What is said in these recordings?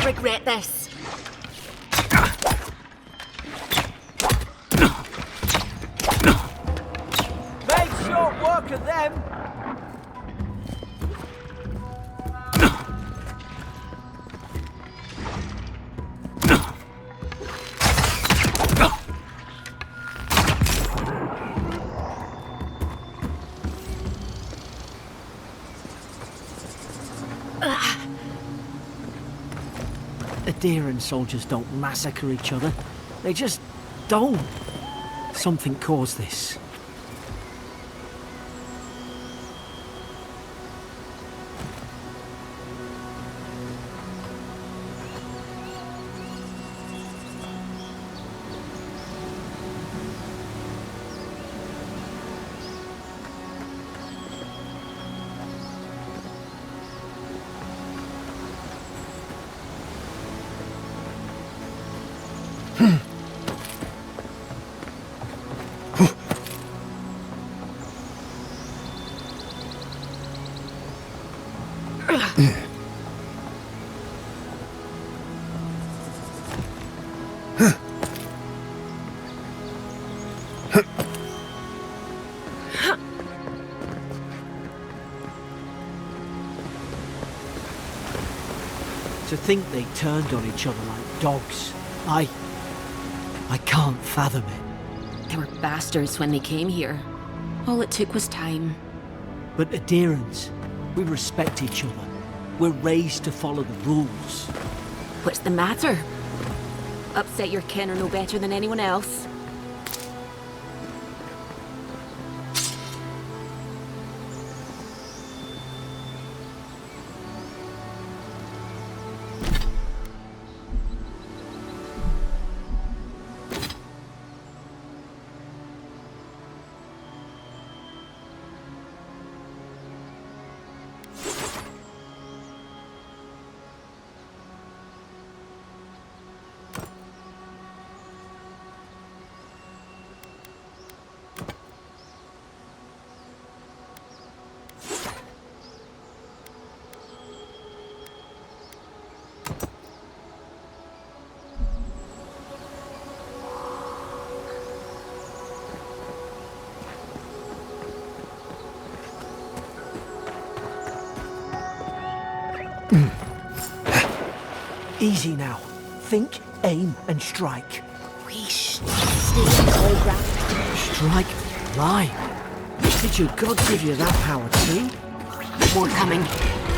regret this. Make short work of them! Adherent soldiers don't massacre each other. They just don't. Something caused this. To think they turned on each other like dogs. I can't fathom it. They were bastards when they came here. All it took was time. But adherents, we respect each other. We're raised to follow the rules. What's the matter? Upset your kin are no better than anyone else. Easy now. Think, aim, and strike. We should stay all ground. Strike blind. Did your god give you that power too? More coming.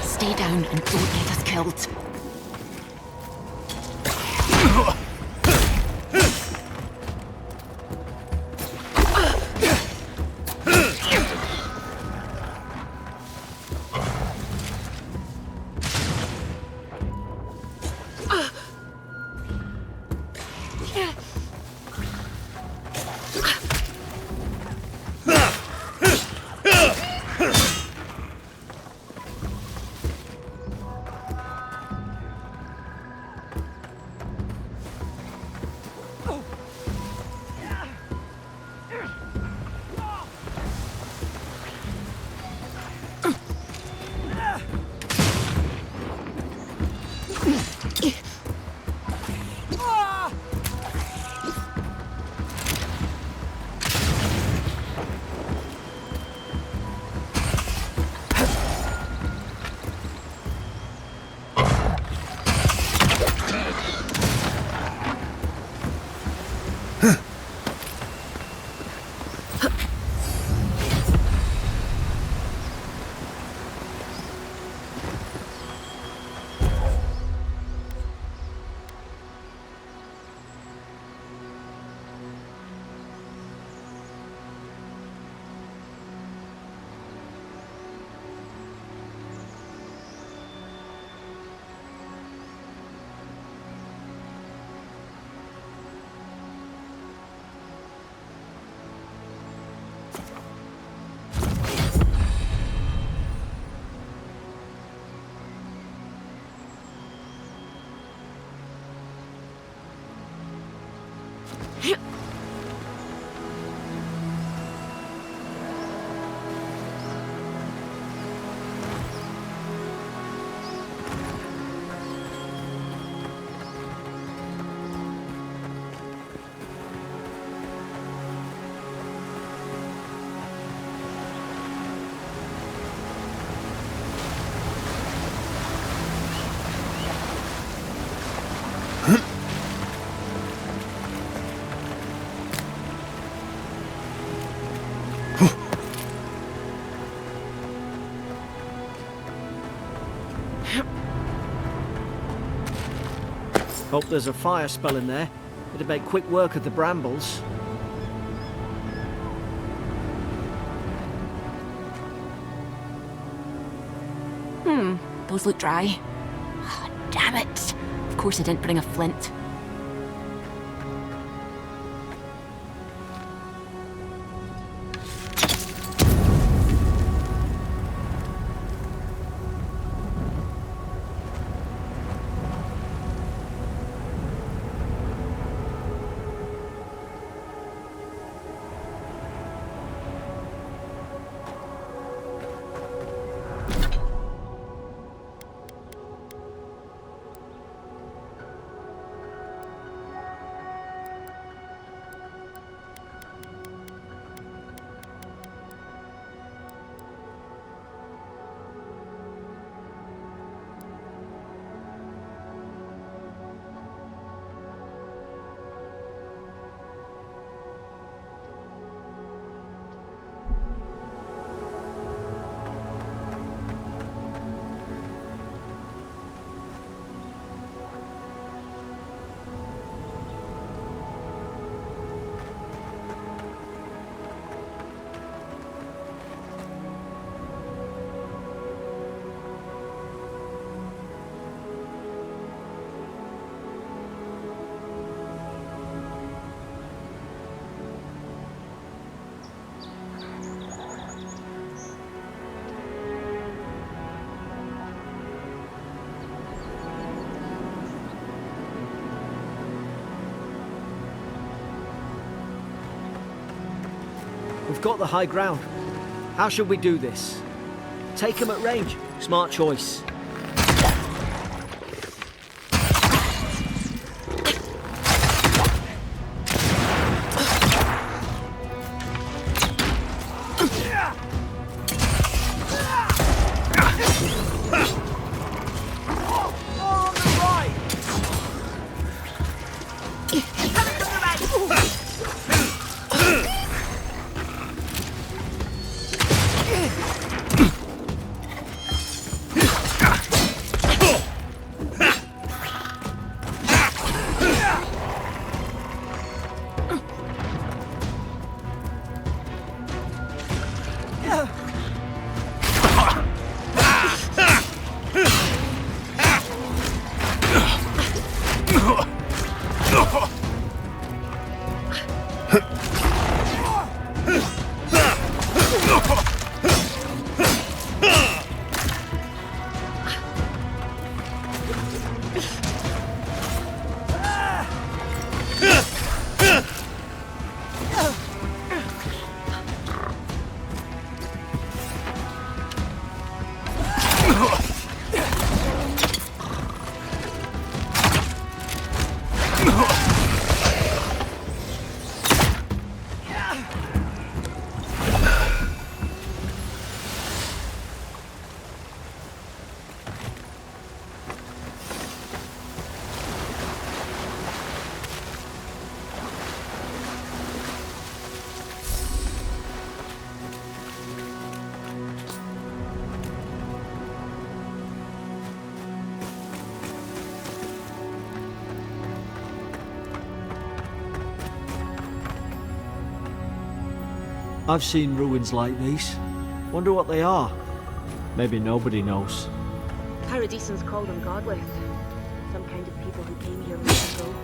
Stay down and don't get us killed. Hope there's a fire spell in there. It'd make quick work of the brambles. Those look dry. Ah, damn it! Of course I didn't bring a flint. We've got the high ground. How should we do this? Take him at range. Smart choice. I've seen ruins like these. Wonder what they are. Maybe nobody knows. Paradisans call them godless. Some kind of people who came here long ago.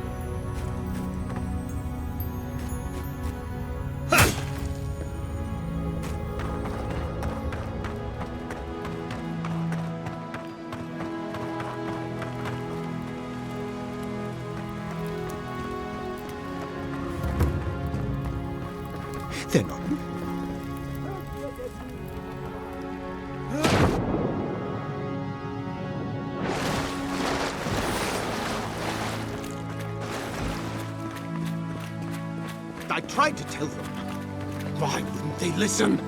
They're not. I tried to tell them. Why wouldn't they listen?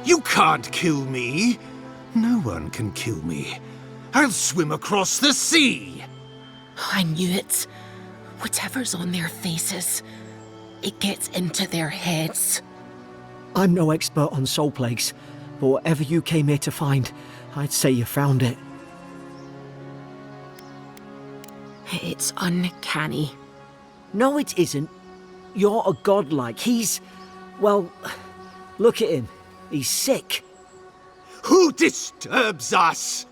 You can't kill me. No one can kill me. I'll swim across the sea. I knew it. Whatever's on their faces. It gets into their heads. I'm no expert on soul plagues, but whatever you came here to find, I'd say you found it. It's uncanny. No, it isn't. You're a godlike. He's... well, look at him. He's sick. Who disturbs us?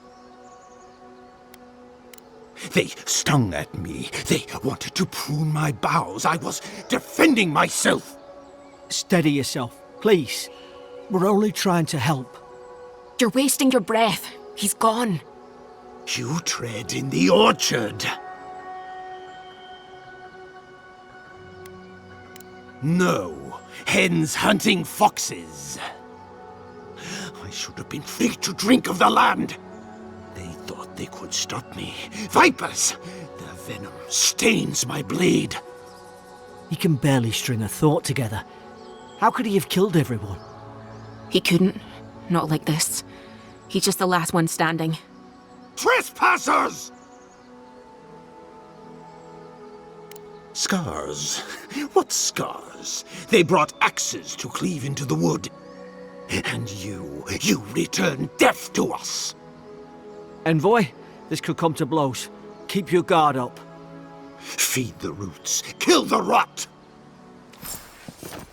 They stung at me. They wanted to prune my boughs. I was defending myself. Steady yourself, please. We're only trying to help. You're wasting your breath. He's gone. You tread in the orchard. No, hens hunting foxes. I should have been free to drink of the land. They thought they could stop me. Vipers! Their venom stains my blade. He can barely string a thought together. How could he have killed everyone? He couldn't. Not like this. He's just the last one standing. Trespassers! Scars? What scars? They brought axes to cleave into the wood. And you return death to us. Envoy, this could come to blows. Keep your guard up. Feed the roots, kill the rot!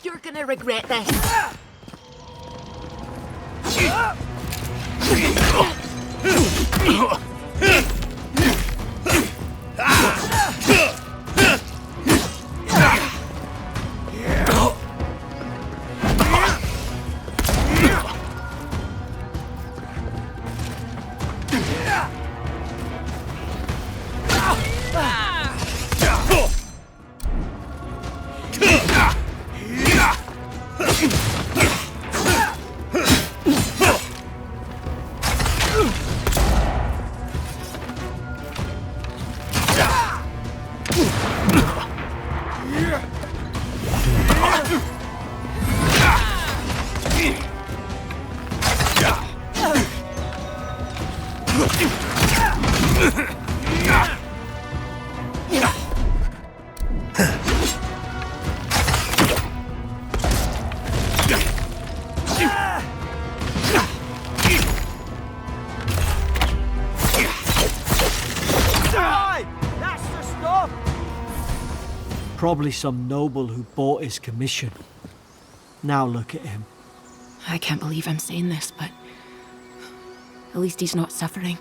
You're gonna regret this. That's the stuff! Probably some noble who bought his commission. Now look at him. I can't believe I'm saying this, but at least he's not suffering.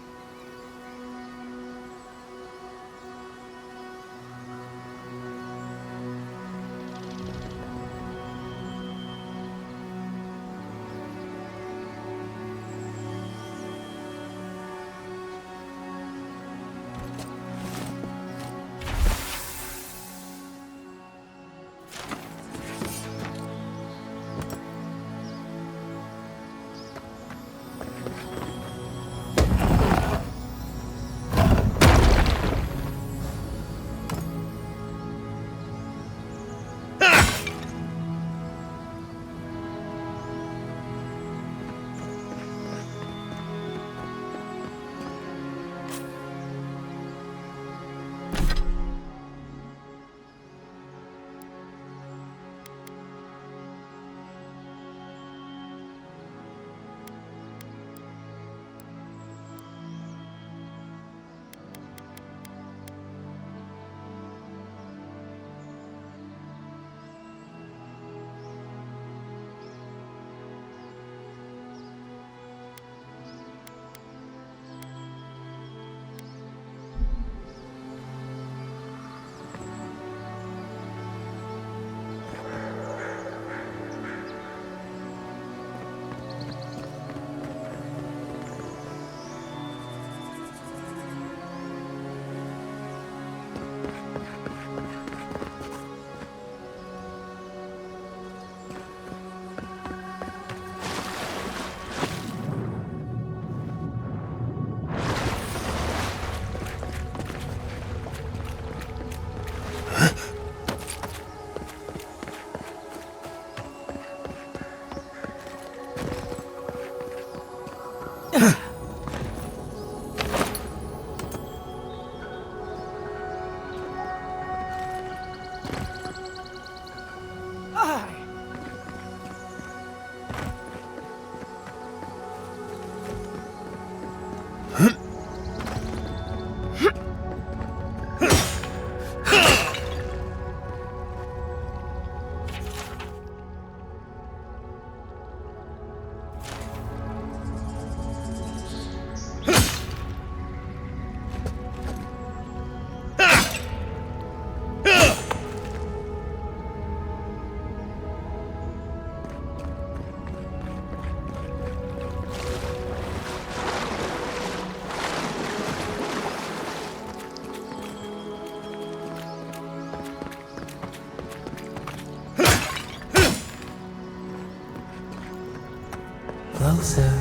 Closer,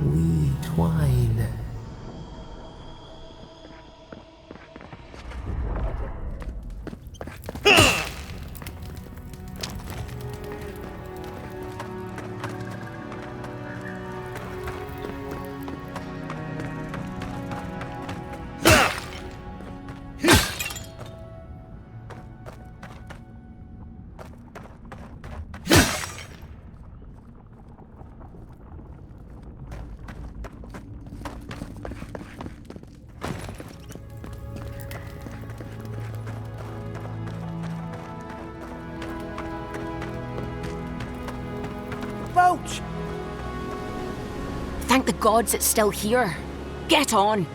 we twine. Boat! Thank the gods it's still here. Get on.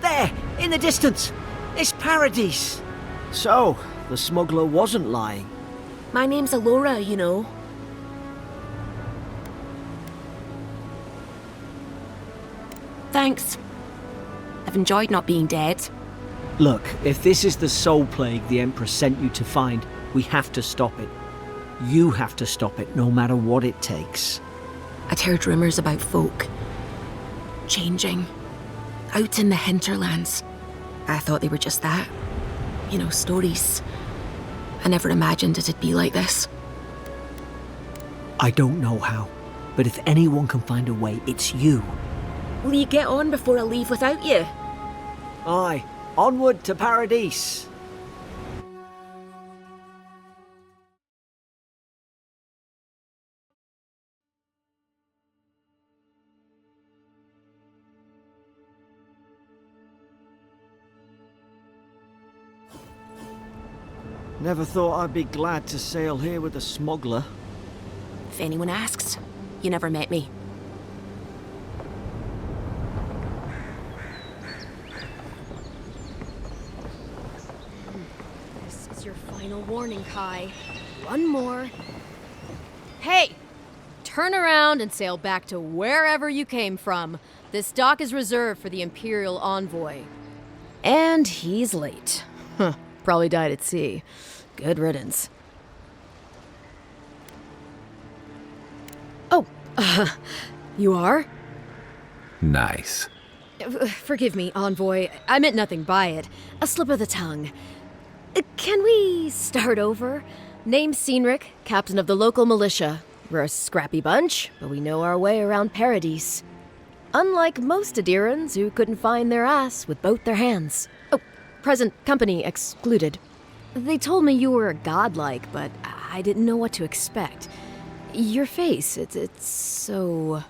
There, in the distance. It's Paradise. So, the smuggler wasn't lying. My name's Alora, you know. Thanks. I've enjoyed not being dead. Look, if this is the soul plague the Empress sent you to find, we have to stop it. You have to stop it, no matter what it takes. I'd heard rumours about folk changing out in the hinterlands. I thought they were just that. You know, stories. I never imagined it'd be like this. I don't know how, but if anyone can find a way, it's you. Will you get on before I leave without you? Aye, onward to Paradise. Never thought I'd be glad to sail here with a smuggler. If anyone asks, you never met me. This is your final warning, Kai. One more. Hey! Turn around and sail back to wherever you came from. This dock is reserved for the Imperial Envoy. And he's late. Huh. Probably died at sea. Good riddance. Oh, you are? Nice. Forgive me, Envoy. I meant nothing by it. A slip of the tongue. Can we start over? Name's Cynric, captain of the local militia. We're a scrappy bunch, but we know our way around Paradise. Unlike most Adirans who couldn't find their ass with both their hands. Oh, present company excluded. They told me you were godlike, but I didn't know what to expect. Your face, it's so...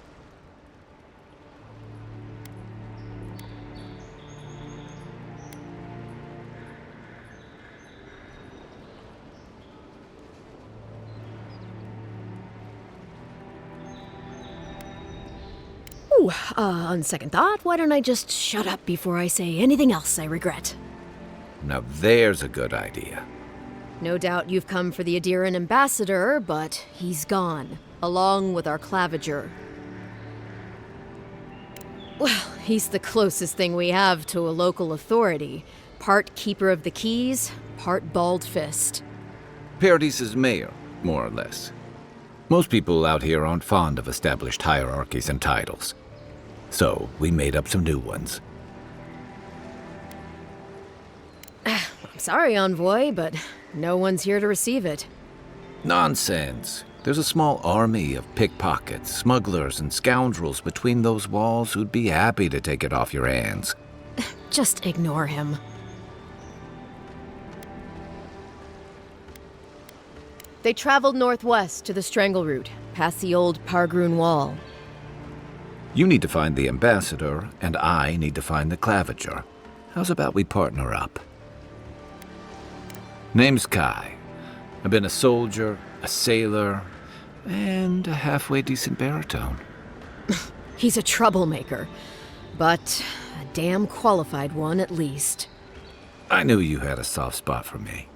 Ooh, on second thought, why don't I just shut up before I say anything else I regret? Now there's a good idea. No doubt you've come for the Adiran ambassador, but he's gone, along with our claviger. Well, he's the closest thing we have to a local authority. Part keeper of the keys, part bald fist. Paradise's mayor, more or less. Most people out here aren't fond of established hierarchies and titles. So, we made up some new ones. I'm sorry, Envoy, but no one's here to receive it. Nonsense. There's a small army of pickpockets, smugglers, and scoundrels between those walls who'd be happy to take it off your hands. Just ignore him. They traveled northwest to the Strangle Route, past the old Pargroon Wall. You need to find the ambassador, and I need to find the claviger. How's about we partner up? Name's Kai. I've been a soldier, a sailor, and a halfway decent baritone. He's a troublemaker, but a damn qualified one at least. I knew you had a soft spot for me.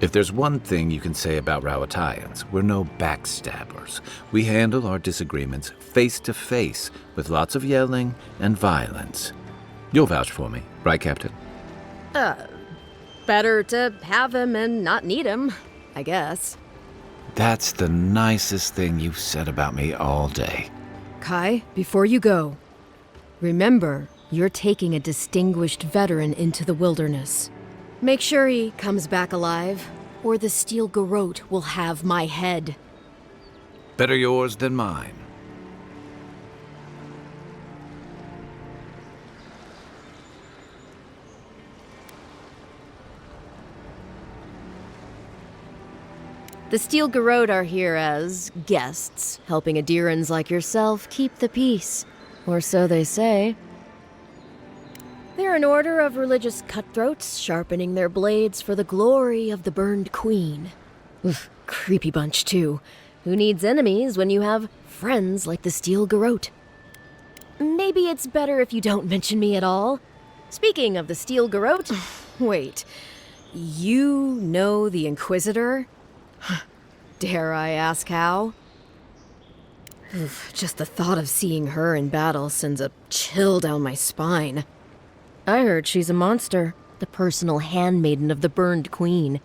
If there's one thing you can say about Rowatayans, we're no backstabbers. We handle our disagreements face to face, with lots of yelling and violence. You'll vouch for me, right, Captain? Better to have him and not need him, I guess. That's the nicest thing you've said about me all day. Kai, before you go, remember, you're taking a distinguished veteran into the wilderness. Make sure he comes back alive, or the Steel Garrote will have my head. Better yours than mine. The Steel Garrote are here as guests, helping Adirans like yourself keep the peace. Or so they say. They're an order of religious cutthroats, sharpening their blades for the glory of the burned queen. Oof, creepy bunch, too. Who needs enemies when you have friends like the Steel Garrote? Maybe it's better if you don't mention me at all. Speaking of the Steel Garrote, wait, you know the Inquisitor? Dare I ask how? Oof, just the thought of seeing her in battle sends a chill down my spine. I heard she's a monster, the personal handmaiden of the burned queen.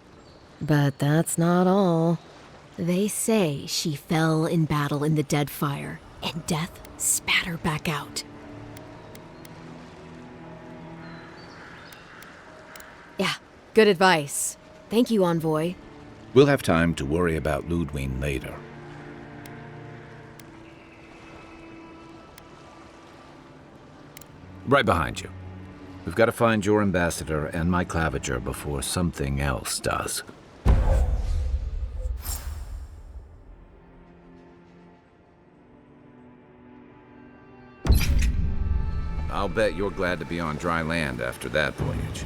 But that's not all. They say she fell in battle in the Deadfire, and death spat her back out. Yeah, good advice. Thank you, Envoy. We'll have time to worry about Ludwig later. Right behind you. We've got to find your ambassador and my claviger before something else does. I'll bet you're glad to be on dry land after that voyage.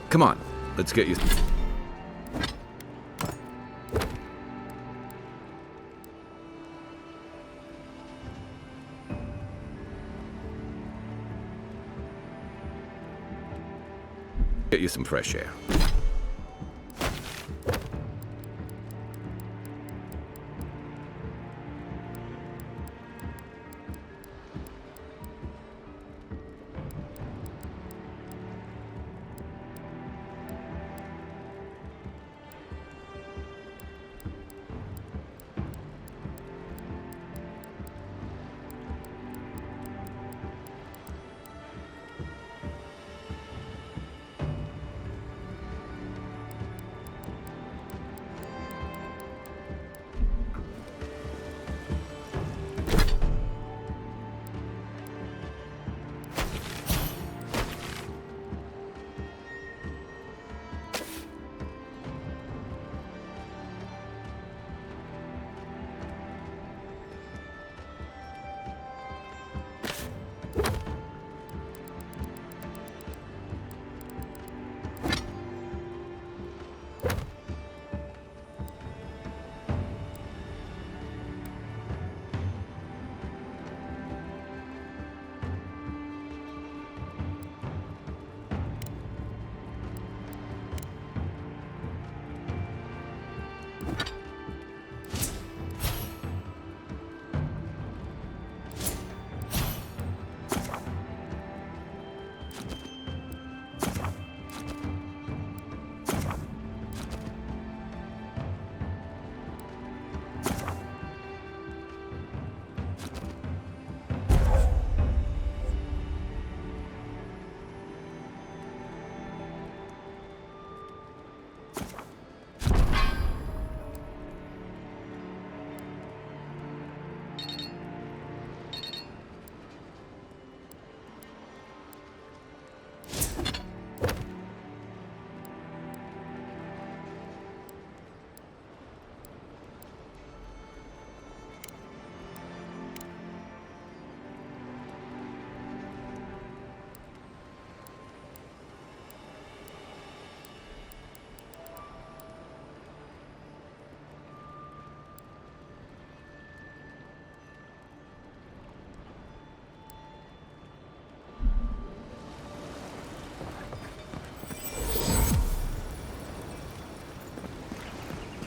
Come on, let's get you... Get you some fresh air.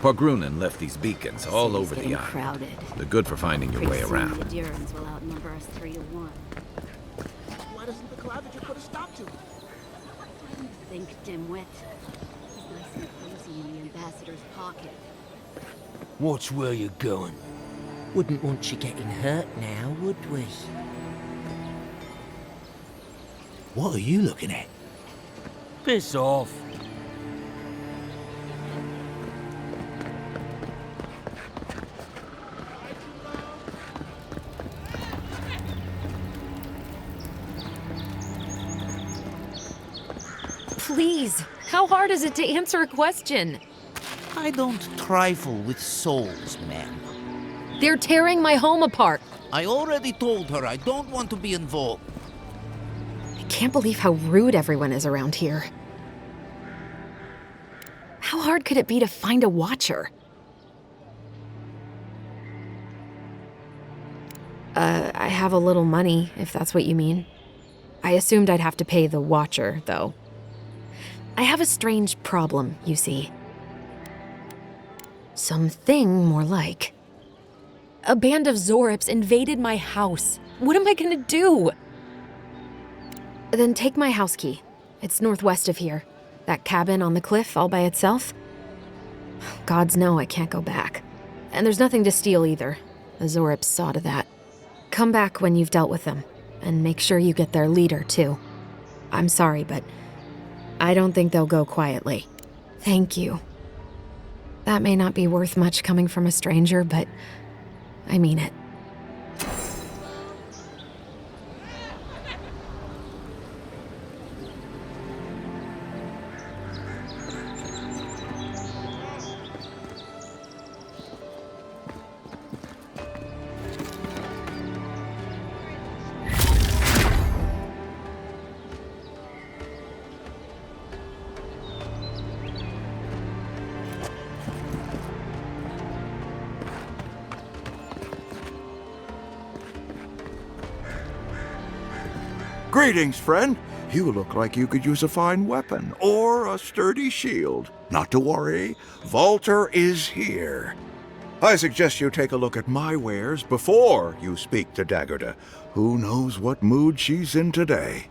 Pargrunen left these beacons all over the island. Crowded. They're good for finding your way around. The Durans will outnumber us 3 to 1. Why doesn't the Clavager put a stop to it? Think, dimwit. He's nice and cozy in the ambassador's pocket. Watch where you're going. Wouldn't want you getting hurt now, would we? What are you looking at? Piss off. Please, how hard is it to answer a question? I don't trifle with souls, ma'am. They're tearing my home apart. I already told her I don't want to be involved. I can't believe how rude everyone is around here. How hard could it be to find a watcher? I have a little money, if that's what you mean. I assumed I'd have to pay the watcher, though. I have a strange problem, you see. Something more like. A band of Zorips invaded my house. What am I gonna do? Then take my house key. It's northwest of here. That cabin on the cliff all by itself. Gods know I can't go back. And there's nothing to steal either. The Zorips saw to that. Come back when you've dealt with them. And make sure you get their leader, too. I'm sorry, but I don't think they'll go quietly. Thank you. That may not be worth much coming from a stranger, but I mean it. Greetings, friend. You look like you could use a fine weapon or a sturdy shield. Not to worry, Volter is here. I suggest you take a look at my wares before you speak to Daggerda. Who knows what mood she's in today?